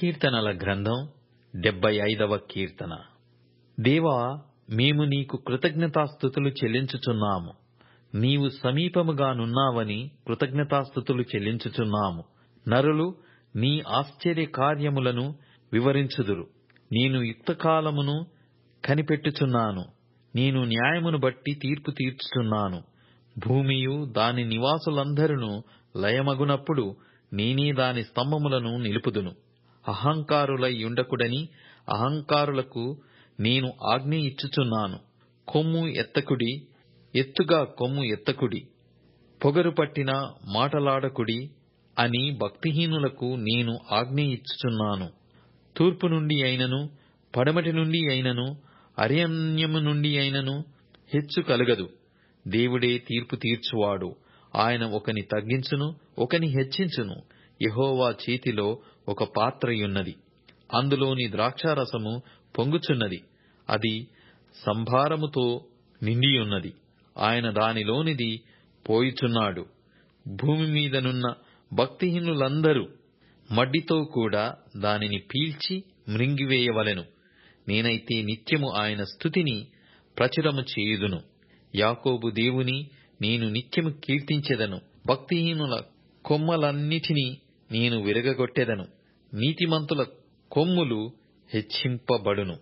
కీర్తనల గ్రంథం 75వ కీర్తన. దేవా, మేము నీకు కృతజ్ఞతాస్తుతులు చెల్లించుచున్నాము. నీవు సమీపముగానున్నావని కృతజ్ఞతాస్తుతులు చెల్లించుచున్నాము. నరులు నీ ఆశ్చర్య కార్యములను వివరించుదురు. నేను యుక్తకాలమును కనిపెట్టుచున్నాను. నేను న్యాయమును బట్టి తీర్పు తీర్చుచున్నాను. భూమియు దాని నివాసులందరూ లయమగునప్పుడు నేనే దాని స్తంభములను నిలుపుదును. అహంకారులై ఉండకుడని అహంకారులకు నేను ఆజ్ఞ ఇచ్చుచున్నాను. కొమ్ము ఎత్తకుడి, ఎత్తుగా కొమ్ము ఎత్తకుడి, పొగరు పట్టిన మాటలాడకుడి అని భక్తిహీనులకు నేను ఆజ్ఞ ఇచ్చుచున్నాను. తూర్పు నుండి అయినను పడమటి నుండి అయినను అరణ్యము నుండి అయినను హెచ్చు కలగదు. దేవుడే తీర్పు తీర్చువాడు. ఆయన ఒకని తగ్గించును, ఒకని హెచ్చించును. యెహోవా చేతిలో ఒక పాత్రయున్నది, అందులోని ద్రాక్షారసము పొంగుచున్నది. అది సంభారముతో నిండియున్నది. ఆయన దానిలోనిది పోయుచున్నాడు. భూమి మీదనున్న భక్తిహీనులందరూ మడ్డితో కూడా దానిని పీల్చి మ్రింగివేయవలెను. నేనైతే నిత్యము ఆయన స్తుతిని ప్రచురము చేయుదును. యాకోబు దేవుని నేను నిత్యము కీర్తించెదను. భక్తిహీనుల కొమ్మలన్నిటినీ నేను విరగగొట్టెదను. నీతిమంతుల కొమ్ములు హెచ్చింపబడును.